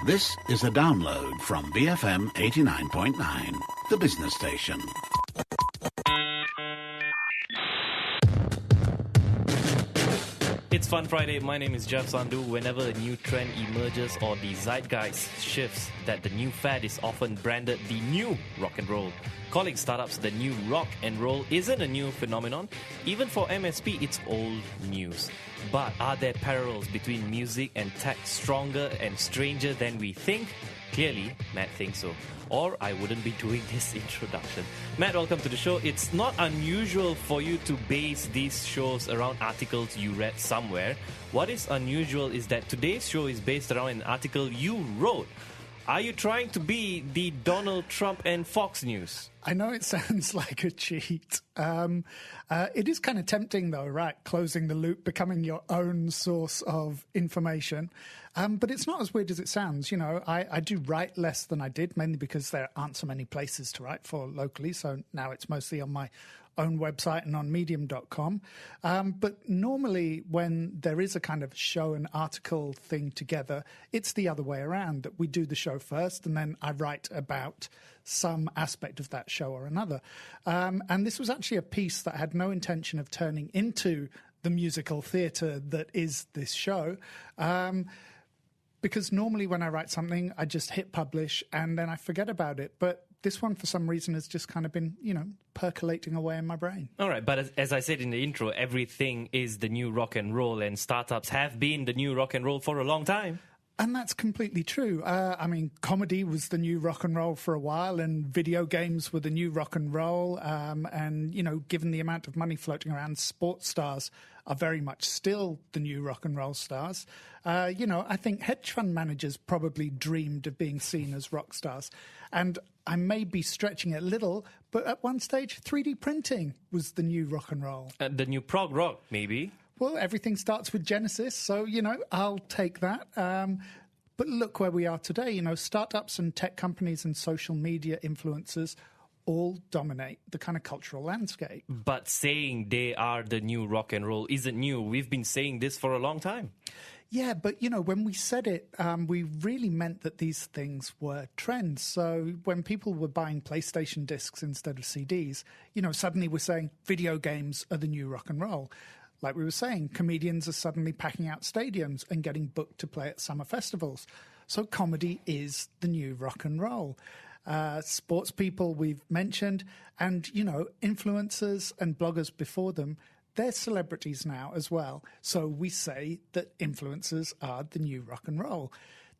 This is a download from BFM 89.9, the business station. It's Fun Friday. My name is Jeff Sandhu. Whenever a new trend emerges or the zeitgeist shifts, that the new fad is often branded the new rock and roll. Calling startups the new rock and roll isn't a new phenomenon. Even for MSP, it's old news. But are there parallels between music and tech stronger and stranger than we think? Clearly, Matt thinks so. Or I wouldn't be doing this introduction. Matt, welcome to the show. It's not unusual for you to base these shows around articles you read somewhere. What is unusual is that today's show is based around an article you wrote. Are you trying to be the Donald Trump and Fox News? I know it sounds like a cheat. It is kind of tempting, though, right? Closing the loop, becoming your own source of information. But it's not as weird as it sounds. You know, I do write less than I did, mainly because there aren't so many places to write for locally. So now it's mostly on my own website and on medium.com. But normally when there is a kind of show and article thing together, it's the other way around, that we do the show first and then I write about some aspect of that show or another. And this was actually a piece that had no intention of turning into the musical theatre that is this show. Because normally when I write something, I just hit publish and then I forget about it. But this one, for some reason, has just kind of been, percolating away in my brain. All right, but as I said in the intro, everything is the new rock and roll, and startups have been the new rock and roll for a long time. And that's completely true. Comedy was the new rock and roll for a while, and video games were the new rock and roll. Given the amount of money floating around, sports stars are very much still the new rock and roll stars. I think hedge fund managers probably dreamed of being seen as rock stars. And I may be stretching it a little, but at one stage, 3D printing was the new rock and roll. The new prog rock, maybe. Well, everything starts with Genesis, so, I'll take that. But look where we are today. Startups and tech companies and social media influencers all dominate the kind of cultural landscape. But saying they are the new rock and roll isn't new. We've been saying this for a long time. Yeah, but, when we said it, we really meant that these things were trends. So when people were buying PlayStation discs instead of CDs, suddenly we're saying video games are the new rock and roll. Like we were saying, comedians are suddenly packing out stadiums and getting booked to play at summer festivals. So comedy is the new rock and roll. Sports people we've mentioned, and, influencers and bloggers before them, they're celebrities now as well. So we say that influencers are the new rock and roll,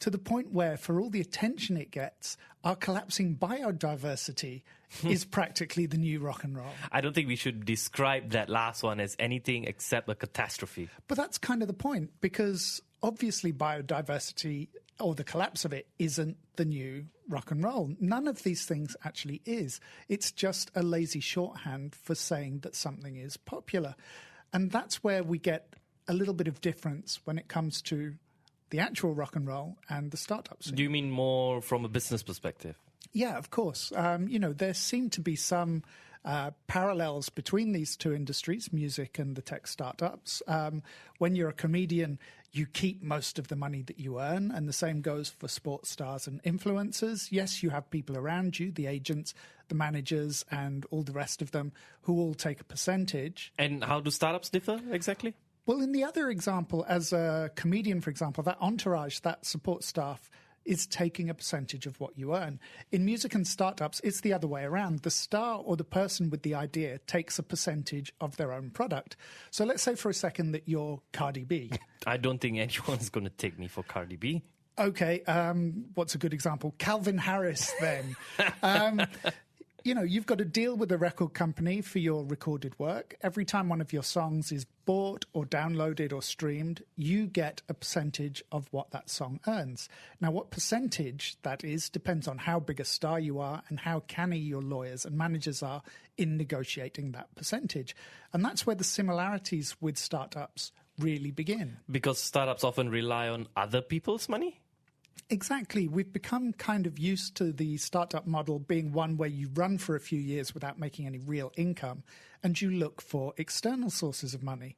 to the point where, for all the attention it gets, our collapsing biodiversity is practically the new rock and roll. I don't think we should describe that last one as anything except a catastrophe. But that's kind of the point, because obviously biodiversity, or the collapse of it, isn't the new rock and roll. None of these things actually is. It's just a lazy shorthand for saying that something is popular. And that's where we get a little bit of difference when it comes to the actual rock and roll and the startup scene. Do you mean more from a business perspective? Yeah, of course. There seem to be some parallels between these two industries, music and the tech startups. When you're a comedian, you keep most of the money that you earn, and the same goes for sports stars and influencers. Yes, you have people around you, the agents, the managers, and all the rest of them, who all take a percentage. And how do startups differ exactly? Well, in the other example, as a comedian, for example, that entourage, that support staff, is taking a percentage of what you earn. In music and startups, it's the other way around. The star or the person with the idea takes a percentage of their own product. So let's say for a second that you're Cardi B. I don't think anyone's going to take me for Cardi B. Okay, what's a good example? Calvin Harris, then. You've got to deal with a record company for your recorded work. Every time one of your songs is bought or downloaded or streamed, you get a percentage of what that song earns. Now, what percentage that is depends on how big a star you are and how canny your lawyers and managers are in negotiating that percentage. And that's where the similarities with startups really begin. Because startups often rely on other people's money? Exactly. We've become kind of used to the startup model being one where you run for a few years without making any real income, and you look for external sources of money.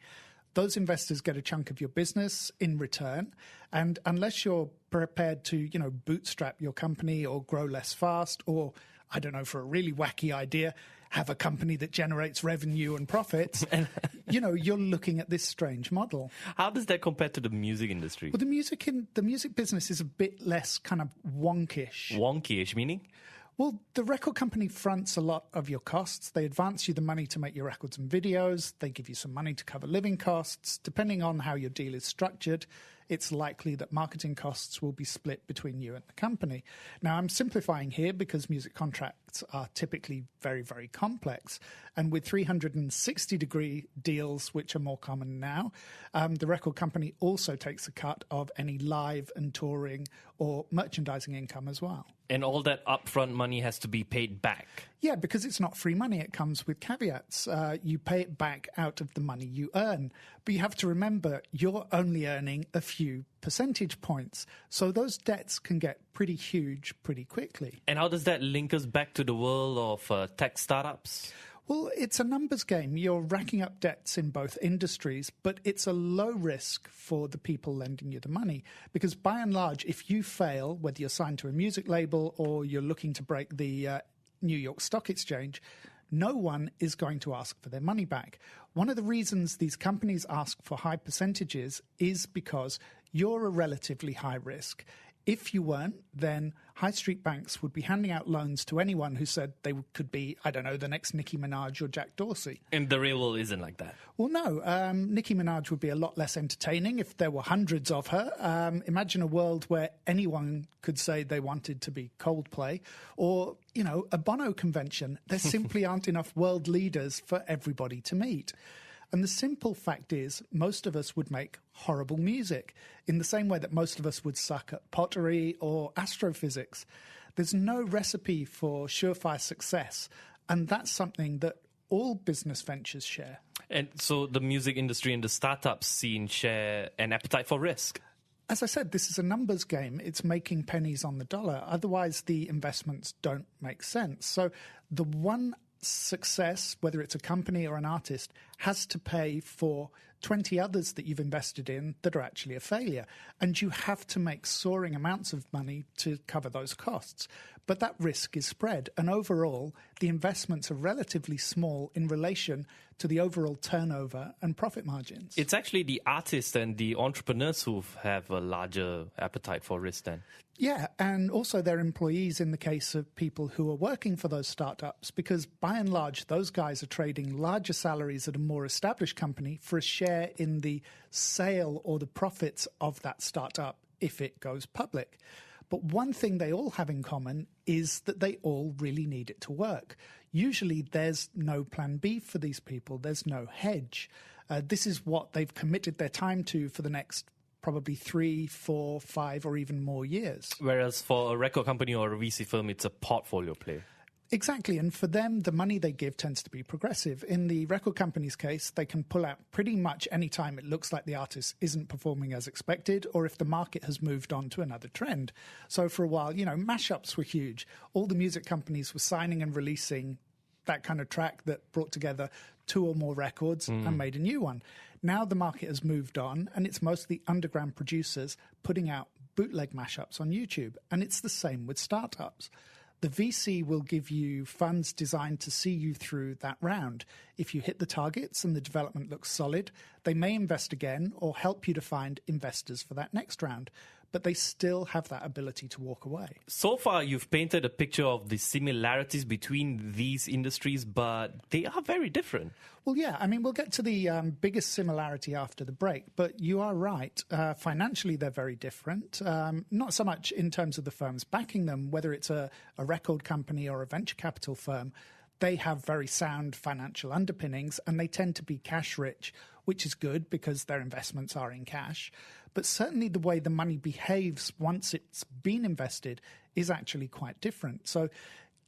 Those investors get a chunk of your business in return, and unless you're prepared to, bootstrap your company or grow less fast, or, I don't know, for a really wacky idea, have a company that generates revenue and profits, you're looking at this strange model. How does that compare to the music industry? Well, the music business is a bit less kind of wonkish. Wonkish, meaning? Well, the record company fronts a lot of your costs. They advance you the money to make your records and videos. They give you some money to cover living costs. Depending on how your deal is structured, it's likely that marketing costs will be split between you and the company. Now, I'm simplifying here because music contracts are typically very, very complex. And with 360-degree deals, which are more common now, the record company also takes a cut of any live and touring or merchandising income as well. And all that upfront money has to be paid back. Yeah, because it's not free money. It comes with caveats. You pay it back out of the money you earn. But you have to remember, you're only earning a few percentage points. So those debts can get pretty huge pretty quickly. And how does that link us back to the world of tech startups? Well, it's a numbers game. You're racking up debts in both industries, but it's a low risk for the people lending you the money. Because by and large, if you fail, whether you're signed to a music label or you're looking to break the New York Stock Exchange, no one is going to ask for their money back. One of the reasons these companies ask for high percentages is because you're a relatively high risk. If you weren't, then high street banks would be handing out loans to anyone who said they could be, I don't know, the next Nicki Minaj or Jack Dorsey. And the real world isn't like that. Well, no. Nicki Minaj would be a lot less entertaining if there were hundreds of her. Imagine a world where anyone could say they wanted to be Coldplay or, a Bono convention. There simply aren't enough world leaders for everybody to meet. And the simple fact is, most of us would make horrible music in the same way that most of us would suck at pottery or astrophysics. There's no recipe for surefire success, and that's something that all business ventures share. And so the music industry and the startup scene share an appetite for risk. As I said, this is a numbers game. It's making pennies on the dollar. Otherwise, the investments don't make sense. So the one success, whether it's a company or an artist, has to pay for 20 others that you've invested in that are actually a failure. And you have to make soaring amounts of money to cover those costs. But that risk is spread. And overall, the investments are relatively small in relation to the overall turnover and profit margins. It's actually the artists and the entrepreneurs who have a larger appetite for risk then. Yeah, and also their employees in the case of people who are working for those startups, because by and large, those guys are trading larger salaries at a more established company for a share in the sale or the profits of that startup if it goes public. But one thing they all have in common is that they all really need it to work. Usually there's no plan B for these people. There's no hedge. This is what they've committed their time to for the next probably 3, 4, 5 or even more years. Whereas for a record company or a VC firm, it's a portfolio play. Exactly. And for them, the money they give tends to be progressive. In the record company's case, they can pull out pretty much any time it looks like the artist isn't performing as expected or if the market has moved on to another trend. So for a while, mashups were huge. All the music companies were signing and releasing that kind of track that brought together 2 or more records and made a new one. Now the market has moved on and it's mostly underground producers putting out bootleg mashups on YouTube. And it's the same with startups. The VC will give you funds designed to see you through that round. If you hit the targets and the development looks solid, they may invest again or help you to find investors for that next round. But they still have that ability to walk away. So far, you've painted a picture of the similarities between these industries, but they are very different. Well, yeah, we'll get to the biggest similarity after the break, but you are right. Financially, they're very different. Not so much in terms of the firms backing them, whether it's a record company or a venture capital firm. They have very sound financial underpinnings and they tend to be cash rich, which is good because their investments are in cash. But certainly the way the money behaves once it's been invested is actually quite different. So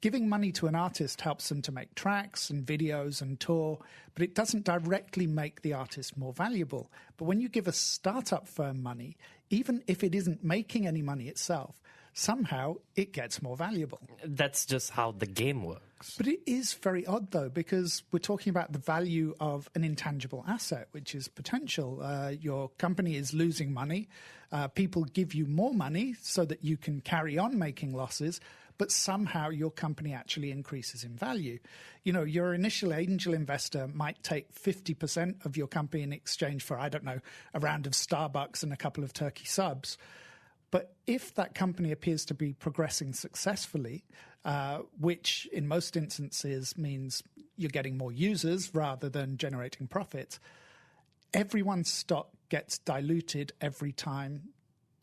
giving money to an artist helps them to make tracks and videos and tour, but it doesn't directly make the artist more valuable. But when you give a startup firm money, even if it isn't making any money itself, somehow it gets more valuable. That's just how the game works. stocks. But it is very odd, though, because we're talking about the value of an intangible asset, which is potential. Your company is losing money. People give you more money so that you can carry on making losses, but somehow your company actually increases in value. You know, your initial angel investor might take 50% of your company in exchange for, I don't know, a round of Starbucks and a couple of turkey subs. But if that company appears to be progressing successfully, which in most instances means you're getting more users rather than generating profits, everyone's stock gets diluted every time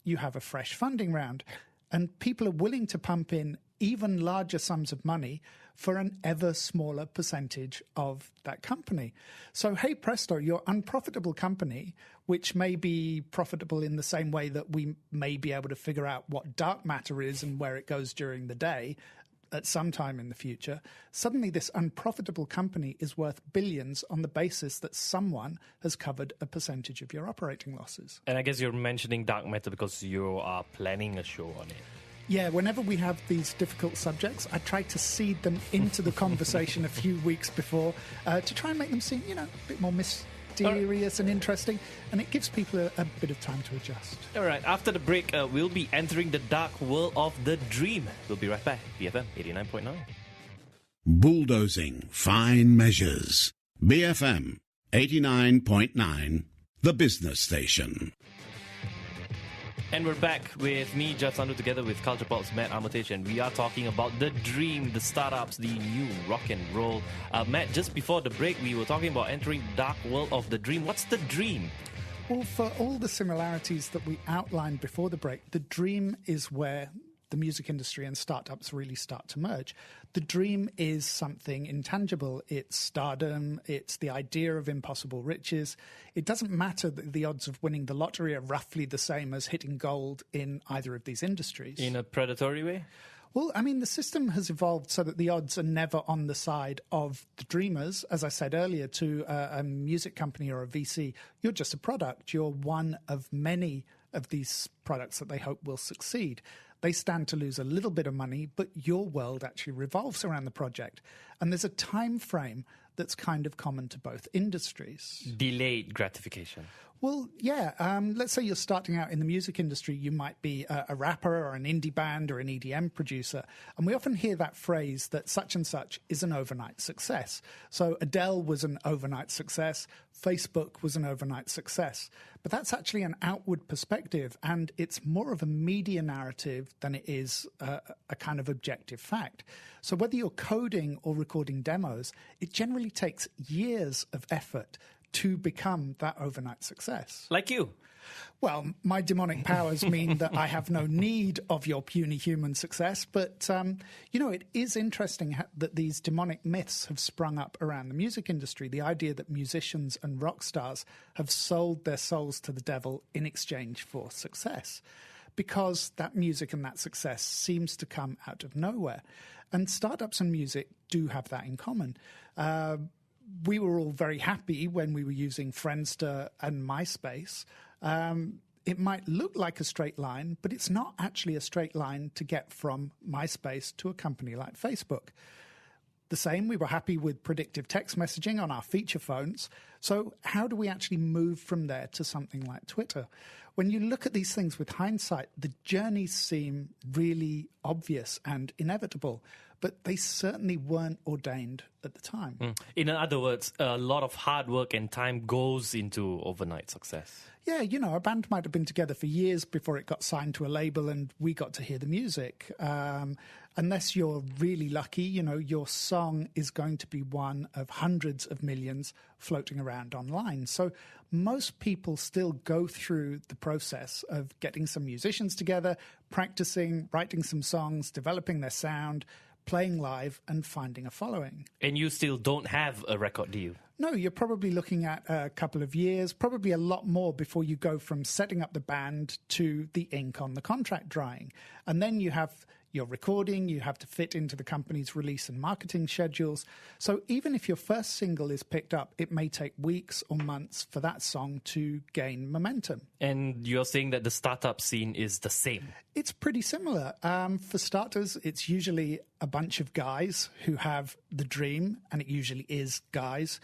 you have a fresh funding round. And people are willing to pump in even larger sums of money for an ever smaller percentage of that company. So, hey presto, your unprofitable company, which may be profitable in the same way that we may be able to figure out what dark matter is and where it goes during the day at some time in the future, suddenly this unprofitable company is worth billions on the basis that someone has covered a percentage of your operating losses. And I guess you're mentioning dark matter because you are planning a show on it. Yeah, whenever we have these difficult subjects, I try to seed them into the conversation a few weeks before to try and make them seem, you know, a bit more mysterious and interesting. And it gives people a bit of time to adjust. All right, after the break, we'll be entering the dark world of the dream. We'll be right back. BFM 89.9. Bulldozing fine measures. BFM 89.9, the business station. And we're back with me, Jeff Sandu, together with Culture Pulse, Matt Armitage, and we are talking about the dream, the startups, the new rock and roll. Matt, just before the break, we were talking about entering the dark world of the dream. What's the dream? Well, for all the similarities that we outlined before the break, the dream is where the music industry and startups really start to merge. The dream is something intangible. It's stardom. It's the idea of impossible riches. It doesn't matter that the odds of winning the lottery are roughly the same as hitting gold in either of these industries. In a predatory way? Well, I mean, the system has evolved so that the odds are never on the side of the dreamers. As I said earlier, to a music company or a VC, you're just a product. You're one of many of these products that they hope will succeed. They stand to lose a little bit of money, but your world actually revolves around the project. And there's a time frame that's kind of common to both industries. Delayed gratification. Well, yeah. Let's say you're starting out in the music industry. You might be a rapper or an indie band or an EDM producer. And we often hear that phrase that such and such is an overnight success. So Adele was an overnight success. Facebook was an overnight success. But that's actually an outward perspective, and it's more of a media narrative than it is a kind of objective fact. So whether you're coding or recording demos, it generally takes years of effort to become that overnight success. Like you. Well, my demonic powers mean that I have no need of your puny human success. But, you know, it is interesting that these demonic myths have sprung up around the music industry. The idea that musicians and rock stars have sold their souls to the devil in exchange for success, because that music and that success seems to come out of nowhere. And startups and music do have that in common. We were all very happy when we were using Friendster and MySpace. It might look like a straight line, but it's not actually a straight line to get from MySpace to a company like Facebook. The same, we were happy with predictive text messaging on our feature phones. So how do we actually move from there to something like Twitter? When you look at these things with hindsight, the journeys seem really obvious and inevitable, but they certainly weren't ordained at the time. In other words, a lot of hard work and time goes into overnight success. Yeah, you know, a band might have been together for years before it got signed to a label and we got to hear the music. Unless you're really lucky, you know, your song is going to be one of hundreds of millions floating around online. So most people still go through the process of getting some musicians together, practicing, writing some songs, developing their sound, playing live and finding a following. And you still don't have a record deal? No, you're probably looking at a couple of years, probably a lot more before you go from setting up the band to the ink on the contract drying. And then you have you're recording, you have to fit into the company's release and marketing schedules. So even if your first single is picked up, it may take weeks or months for that song to gain momentum. And you're saying that the startup scene is the same? It's pretty similar. For starters, it's usually a bunch of guys who have the dream, and it usually is guys.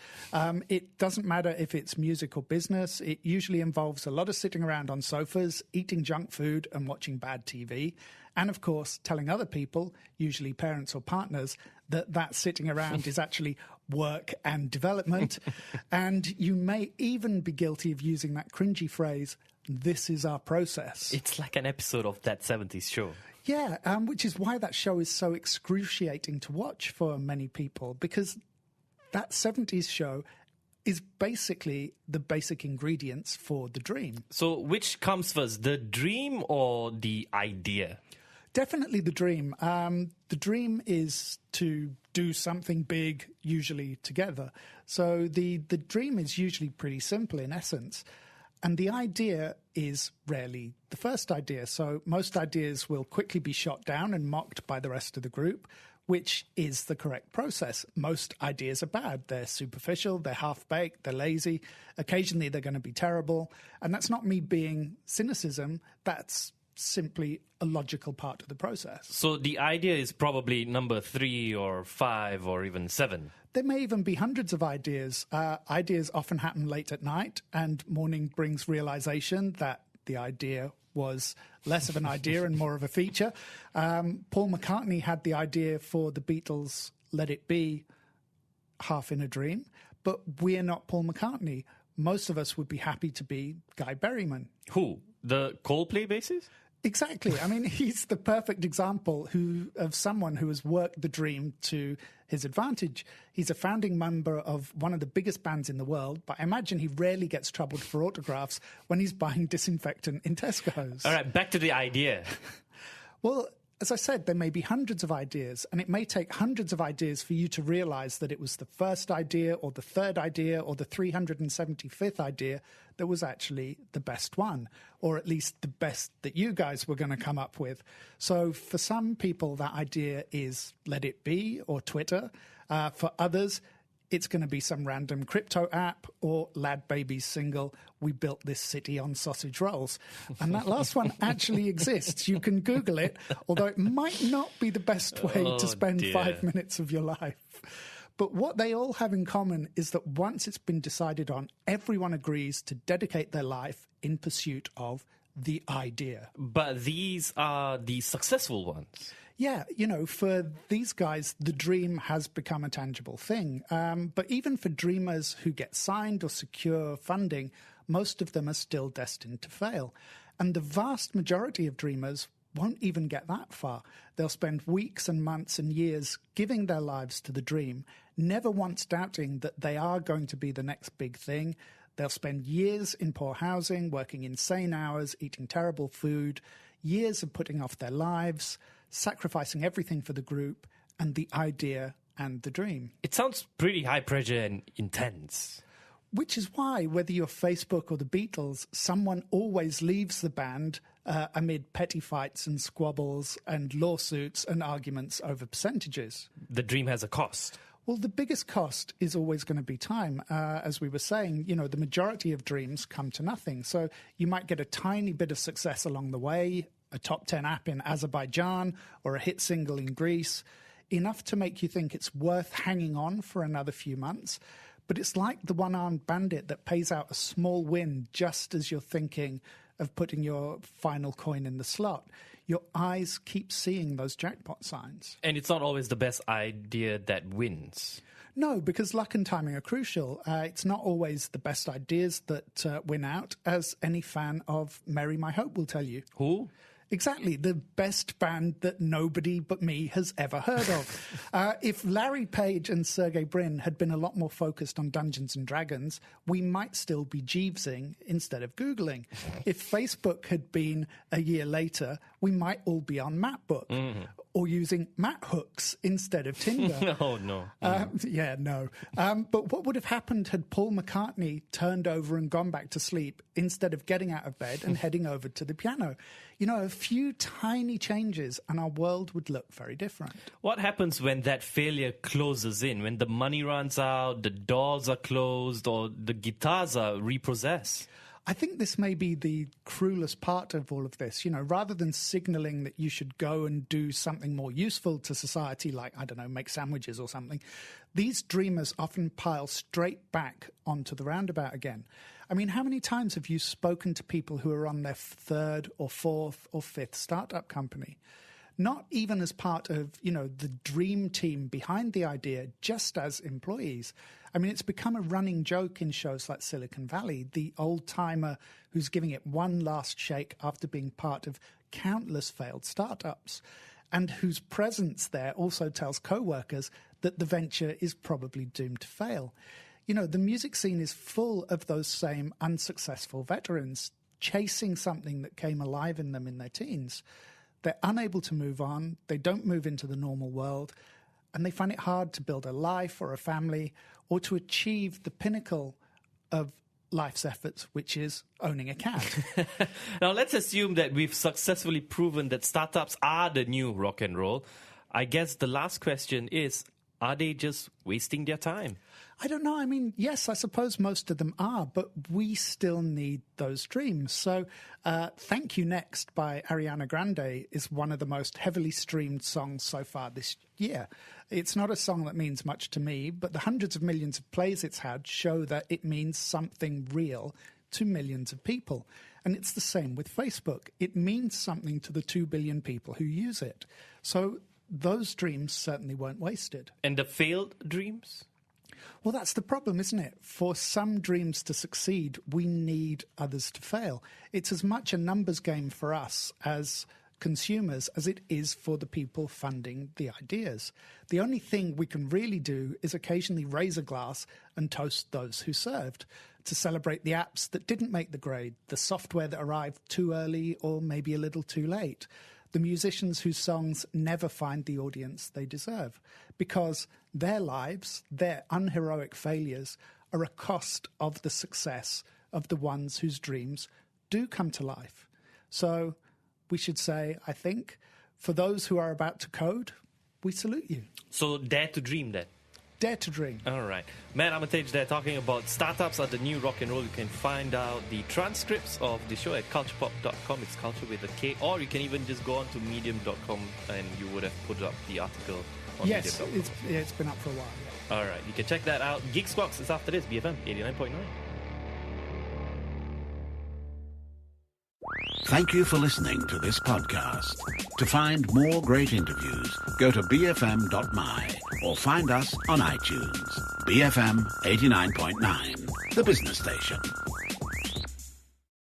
It doesn't matter if it's music or business. It usually involves a lot of sitting around on sofas, eating junk food and watching bad TV. And, of course, telling other people, usually parents or partners, that sitting around is actually work and development. And you may even be guilty of using that cringy phrase, "This is our process." It's like an episode of That 70s Show. Yeah, which is why that show is so excruciating to watch for many people, because that 70s show is basically the basic ingredients for the dream. So which comes first, the dream or the idea? Definitely the dream. The dream is to do something big, usually together. So the dream is usually pretty simple in essence. And the idea is rarely the first idea. So most ideas will quickly be shot down and mocked by the rest of the group, which is the correct process. Most ideas are bad. They're superficial, they're half-baked, they're lazy. Occasionally they're going to be terrible. And that's not me being cynicism. That's simply a logical part of the process. So the idea is probably number 3 or 5 or even 7. There may even be hundreds of ideas. Ideas often happen late at night, and morning brings realization that the idea was less of an idea and more of a feature. Paul McCartney had the idea for the Beatles' Let It Be half in a dream, but we're not Paul McCartney. Most of us would be happy to be Guy Berryman. Who? The Coldplay bassist? Exactly. I mean, he's the perfect example of someone who has worked the dream to his advantage. He's a founding member of one of the biggest bands in the world, but I imagine he rarely gets troubled for autographs when he's buying disinfectant in Tesco's. All right, back to the idea. Well, as I said, there may be hundreds of ideas, and it may take hundreds of ideas for you to realize that it was the first idea or the third idea or the 375th idea that was actually the best one, or at least the best that you guys were going to come up with. So for some people, that idea is Let It Be or Twitter. For others, it's going to be some random crypto app or Lad Baby's single, We Built This City on Sausage Rolls. And that last one actually exists. You can Google it, although it might not be the best way to spend 5 minutes of your life. But what they all have in common is that once it's been decided on, everyone agrees to dedicate their life in pursuit of the idea. But these are the successful ones. Yeah, you know, for these guys, the dream has become a tangible thing. But even for dreamers who get signed or secure funding, most of them are still destined to fail. And the vast majority of dreamers won't even get that far. They'll spend weeks and months and years giving their lives to the dream, never once doubting that they are going to be the next big thing. They'll spend years in poor housing, working insane hours, eating terrible food, years of putting off their lives, sacrificing everything for the group and the idea and the dream. It sounds pretty high pressure and intense. Which is why, whether you're Facebook or the Beatles, someone always leaves the band amid petty fights and squabbles and lawsuits and arguments over percentages. The dream has a cost. Well, the biggest cost is always going to be time. As we were saying, you know, the majority of dreams come to nothing. So you might get a tiny bit of success along the way, a top 10 app in Azerbaijan or a hit single in Greece, enough to make you think it's worth hanging on for another few months. But it's like the one-armed bandit that pays out a small win just as you're thinking of putting your final coin in the slot. Your eyes keep seeing those jackpot signs. And it's not always the best idea that wins. No, because luck and timing are crucial. It's not always the best ideas that win out, as any fan of Mary My Hope will tell you. Who? Exactly, the best band that nobody but me has ever heard of. If Larry Page and Sergey Brin had been a lot more focused on Dungeons and Dragons, we might still be Jeevesing instead of Googling. If Facebook had been a year later, we might all be on MapBook. or using mat hooks instead of Tinder. Oh, no. Yeah, no. But what would have happened had Paul McCartney turned over and gone back to sleep instead of getting out of bed and heading over to the piano? You know, a few tiny changes and our world would look very different. What happens when that failure closes in? When the money runs out, the doors are closed, or the guitars are repossessed? I think this may be the cruelest part of all of this. You know, rather than signalling that you should go and do something more useful to society, like, I don't know, make sandwiches or something, these dreamers often pile straight back onto the roundabout again. I mean, how many times have you spoken to people who are on their third or fourth or fifth startup company? Not even as part of, you know, the dream team behind the idea, just as employees. I mean, it's become a running joke in shows like Silicon Valley, the old-timer who's giving it one last shake after being part of countless failed startups, and whose presence there also tells co-workers that the venture is probably doomed to fail. You know, the music scene is full of those same unsuccessful veterans chasing something that came alive in them in their teens. They're unable to move on, they don't move into the normal world, and they find it hard to build a life or a family or to achieve the pinnacle of life's efforts, which is owning a cat. Now, let's assume that we've successfully proven that startups are the new rock and roll. I guess the last question is, are they just wasting their time? I don't know. I mean, yes, I suppose most of them are, but we still need those dreams. So Thank You Next by Ariana Grande is one of the most heavily streamed songs so far this year. It's not a song that means much to me, but the hundreds of millions of plays it's had show that it means something real to millions of people. And it's the same with Facebook. It means something to the 2 billion people who use it. So those dreams certainly weren't wasted. And the failed dreams? Well, that's the problem, isn't it? For some dreams to succeed, we need others to fail. It's as much a numbers game for us as consumers as it is for the people funding the ideas. The only thing we can really do is occasionally raise a glass and toast those who served, to celebrate the apps that didn't make the grade, the software that arrived too early or maybe a little too late, the musicians whose songs never find the audience they deserve, because their lives, their unheroic failures, are a cost of the success of the ones whose dreams do come to life. So we should say, I think, for those who are about to code, we salute you. So dare to dream then. Dare to dream. All right. Matt Armitage there talking about startups are the new rock and roll. You can find out the transcripts of the show at culturepop.com. It's culture with a K. Or you can even just go on to medium.com and you would have put up the article on yes, medium.com. it's been up for a while. Yeah. All right. You can check that out. Geeks Box is after this. BFM 89.9. Thank you for listening to this podcast. To find more great interviews, go to bfm.my or find us on iTunes. BFM 89.9, the business station.